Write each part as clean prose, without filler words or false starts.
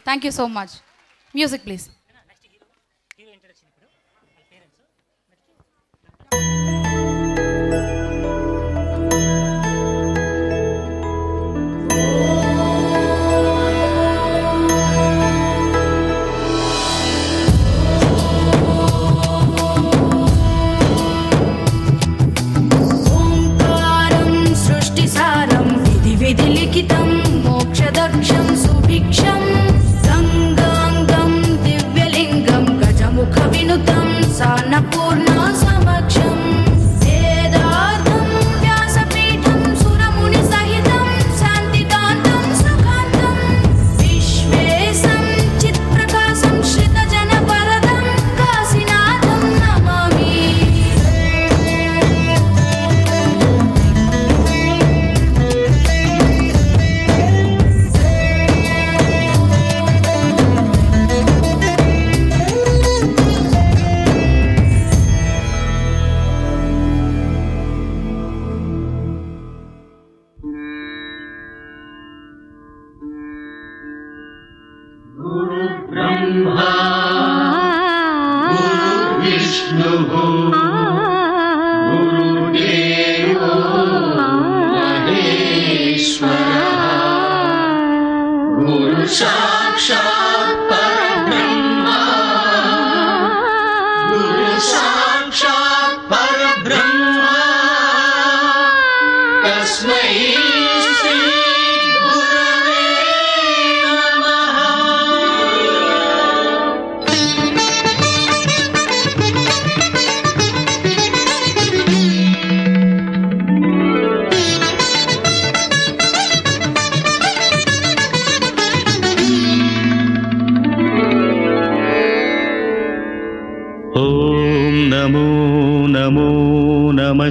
Thank you so much. Music please. విధిలిఖితం మోక్షదక్షం సుభిక్షం గంగాంగం దివ్యలింగం గజముఖ వినుతం సాన్నపూర్ణ సమక్షం వేదార్థం వ్యాసపీఠం సురముని సహితం శాంతికాంతం సుఖాంతం విశ్వేశం చిత్ప్రకాశం శ్రితజన వరదం కాశీనాథం నమామి.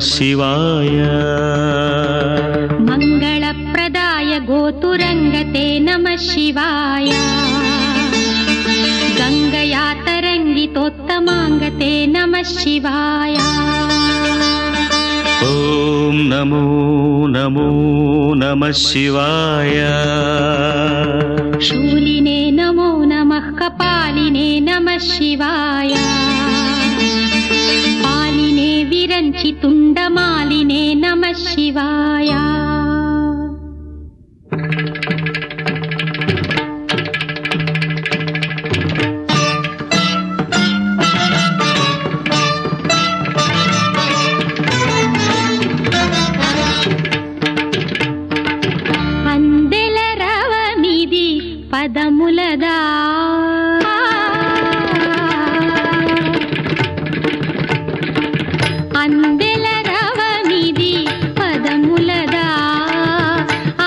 शिवाय मंगलप्रदाय गोतुरंगते नमः शिवाय गंगया तरंगितोत्तमांगते नमः शिवाय ओम नमो नमो नमः शिवाय शूलिने नमो नमः कपालिने नमः शिवाय विरंचि तुंडमालिने नमः शिवाय अंदेल रवमिदि पदमुलदा अंदेल रवमिदि पदमुलदा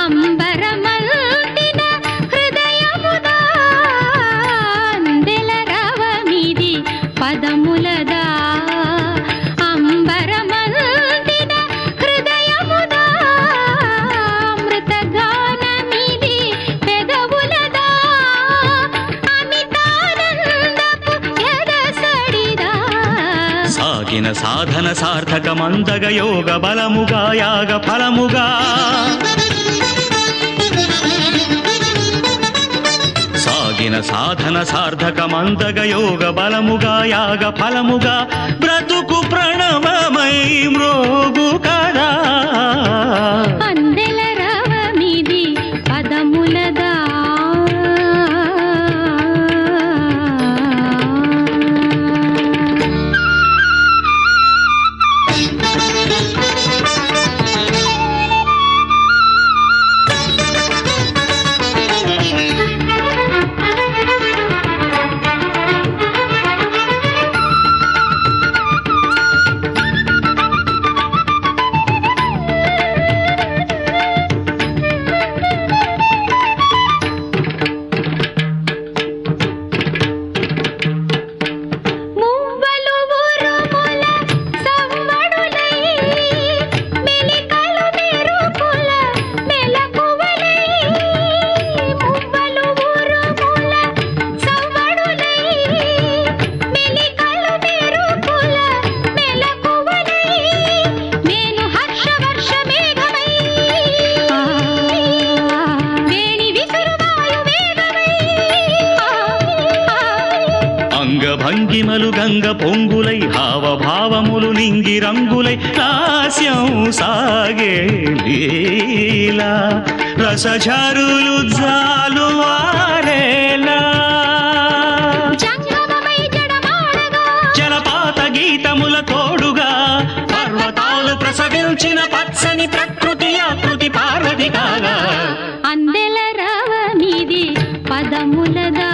अंबरमल्तिन हृदयमुदा अंदेल रवमिदि पदमुलदा अंबरमल्तिन हृदयमुदा अमृतगानमिदि पेदवुलदा अमितानंदपु एदसडिदा सागिन साधन सार्थक मंदग योग बलमुगा याग फलमुगा सागिन साधन सार्थक मंदग योग बलमुगा याग फलमुगा ब्रतुकु प्रणवमय म्रोगु कदा अंदेल रवमिदि पदमुलदा భంగిమలు గంగ పొంగులై హావభావములు నింగి రంగులై లాస్యం సాగే లీలా రసఝరులు జాలువారేలా జలపాత గీతముల తోడుగా పర్వతాలు ప్రసవించిన పచ్చని ప్రకృతి ఆకృతి పార్వతి కాగా అందెల రావ మీది పదములదా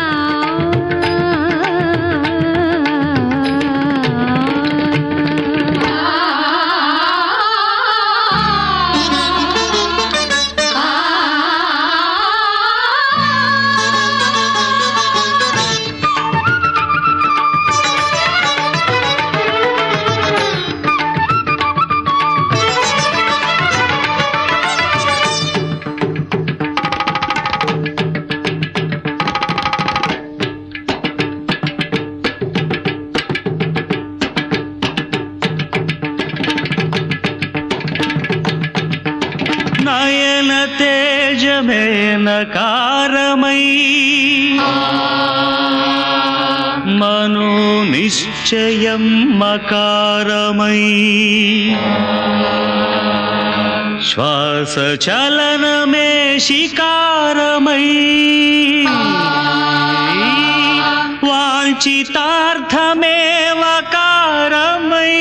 నయన తేజమేనకారమై మను నిశ్చయం మకారమై శ్వాస చలనమే శికారమై వాంఛితార్థమే వకారమై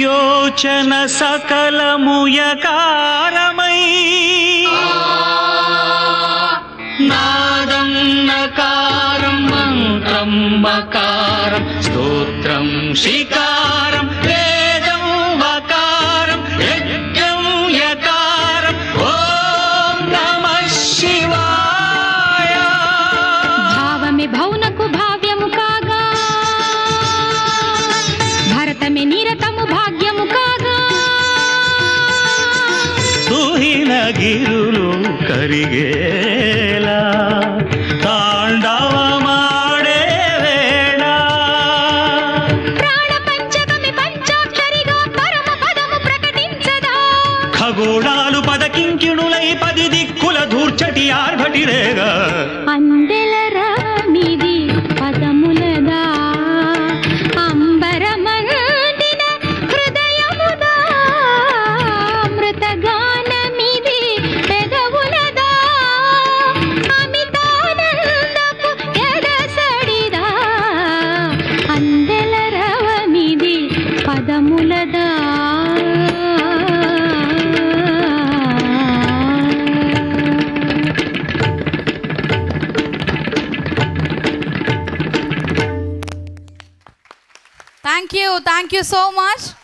యోచన సకలముయకారమై నాదం నకారం మంత్రం మకారం స్తోత్రం శికారం వేదం వకారం యజ్ఞం యకారం ఓం నమః శివాయ భావమే భౌనకు భావ్యము కాగా భరతమే నిరతము భాగ్యము కాగా తుహిన గిరులు కరిగేలా తాండవమాడే వేళ ప్రాణ పంచకమి పంచాక్షరిగా పరమ పదము ప్రకటించదా ఖగోళాలు పదకింకిణులై పది దిక్కుల ధూర్చటి ఆర్భటిరేగా Andela రామిది పదములదా అంబరమందిన హృదయముదా అమృతగానమిది పెదవులదా అమితానందపు ఎదసడిదా Andela రవమిది పదములదా Thank you so much.